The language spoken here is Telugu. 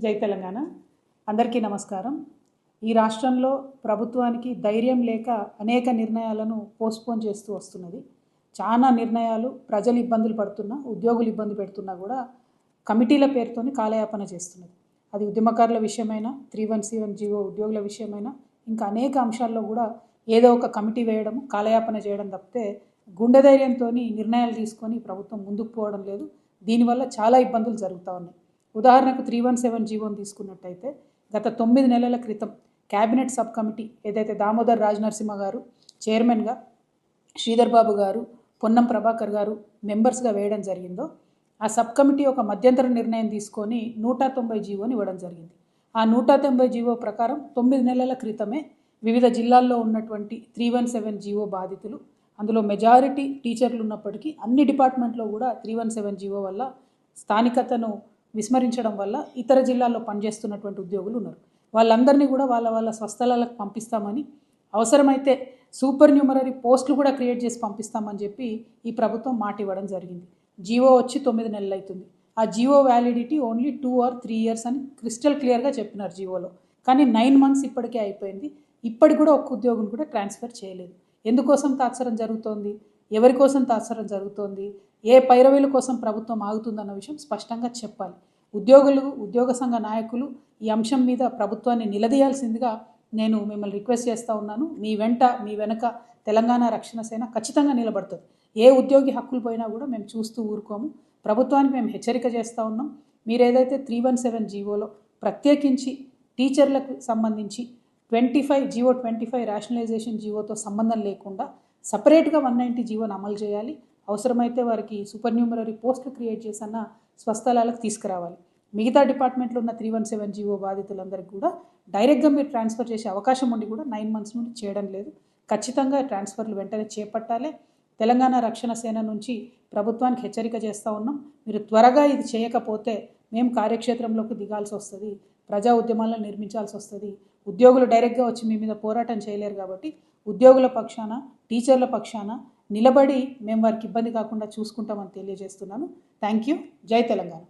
జై తెలంగాణ. అందరికీ నమస్కారం. ఈ రాష్ట్రంలో ప్రభుత్వానికి ధైర్యం లేక అనేక నిర్ణయాలను పోస్ట్పోన్ చేస్తూ వస్తున్నది. చాలా నిర్ణయాలు ప్రజలు ఇబ్బందులు పడుతున్నా, ఉద్యోగులు ఇబ్బంది పెడుతున్నా కూడా కమిటీల పేరుతోని కాలయాపన చేస్తున్నది. అది ఉద్యమకారుల విషయమైనా, 317 జీవో ఉద్యోగుల విషయమైనా, ఇంకా అనేక అంశాల్లో కూడా ఏదో ఒక కమిటీ వేయడం, కాలయాపన చేయడం తప్పితే గుండె ధైర్యంతో నిర్ణయాలు తీసుకొని ప్రభుత్వం ముందుకు పోవడం లేదు. దీనివల్ల చాలా ఇబ్బందులు జరుగుతూ ఉన్నాయి. ఉదాహరణకు 317 జీవోని తీసుకున్నట్టయితే గత 9 నెలల క్రితం క్యాబినెట్ సబ్ కమిటీ ఏదైతే దామోదర్ రాజనరసింహ గారు చైర్మన్గా, శ్రీధర్ బాబు గారు, పొన్నం ప్రభాకర్ గారు మెంబర్స్గా వేయడం జరిగిందో, ఆ సబ్ కమిటీ ఒక మధ్యంతర నిర్ణయం తీసుకొని 190 జీవోని ఇవ్వడం జరిగింది. ఆ 190 జీవో ప్రకారం 9 నెలల క్రితమే వివిధ జిల్లాల్లో ఉన్నటువంటి 317 జీవో బాధితులు, అందులో మెజారిటీ టీచర్లు ఉన్నప్పటికీ అన్ని డిపార్ట్మెంట్లో కూడా 317 జీవో వల్ల స్థానికతను విస్మరించడం వల్ల ఇతర జిల్లాల్లో పనిచేస్తున్నటువంటి ఉద్యోగులు ఉన్నారు. వాళ్ళందరినీ కూడా వాళ్ళ స్వస్థలాలకు పంపిస్తామని, అవసరమైతే సూపర్ న్యూమరరీ పోస్టులు కూడా క్రియేట్ చేసి పంపిస్తామని చెప్పి ఈ ప్రభుత్వం మాట ఇవ్వడం జరిగింది. జీవో వచ్చి 9 నెలలు అవుతుంది. ఆ GO validity only 2 or 3 years అని క్రిస్టల్ క్లియర్గా చెప్పినారు జీవోలో. కానీ 9 months ఇప్పటికే అయిపోయింది. ఇప్పటికి కూడా ఒక్క ఉద్యోగం కూడా ట్రాన్స్ఫర్ చేయలేదు. ఎందుకోసం తాత్సరం జరుగుతోంది? ఎవరి కోసం తాత్సరం జరుగుతోంది? ఏ పైరవీల కోసం ప్రభుత్వం ఆగుతుందన్న విషయం స్పష్టంగా చెప్పాలి. ఉద్యోగులు, ఉద్యోగ సంఘ నాయకులు ఈ అంశం మీద ప్రభుత్వాన్ని నిలదీయాల్సిందిగా నేను మిమ్మల్ని రిక్వెస్ట్ చేస్తూ ఉన్నాను. మీ వెనక తెలంగాణ రక్షణ సేన ఖచ్చితంగా నిలబడుతుంది. ఏ ఉద్యోగి హక్కులు పోయినా కూడా మేము చూస్తూ ఊరుకోము. ప్రభుత్వానికి మేము హెచ్చరిక చేస్తూ ఉన్నాం. మీరు ఏదైతే 317 జీవోలో ప్రత్యేకించి టీచర్లకు సంబంధించి 25 రేషనలైజేషన్ జీవోతో సంబంధం లేకుండా సపరేట్గా 190 జీవోను అమలు చేయాలి. అవసరమైతే వారికి సూపర్ న్యూమరరీ పోస్టులు క్రియేట్ చేసన్న స్వస్థలాలకు తీసుకురావాలి. మిగతా డిపార్ట్మెంట్లో ఉన్న 317 జీవో బాధితులందరికీ కూడా డైరెక్ట్గా మీరు ట్రాన్స్ఫర్ చేసే అవకాశం ఉండి కూడా 9 months నుండి చేయడం లేదు. ఖచ్చితంగా ట్రాన్స్ఫర్లు వెంటనే చేపట్టాలి. తెలంగాణ రక్షణ సేన నుంచి ప్రభుత్వానికి హెచ్చరిక చేస్తూ ఉన్నాం. మీరు త్వరగా ఇది చేయకపోతే మేము కార్యక్షేత్రంలోకి దిగాల్సి వస్తుంది, ప్రజా ఉద్యమాలను నిర్మించాల్సి వస్తుంది. ఉద్యోగులు డైరెక్ట్గా వచ్చి మీ మీద పోరాటం చేయలేరు కాబట్టి ఉద్యోగుల పక్షాన, టీచర్ల పక్షాన నిలబడి మేము వారికి ఇబ్బంది కాకుండా చూసుకుంటామని తెలియజేస్తున్నాను. Thank you. జై తెలంగాణ.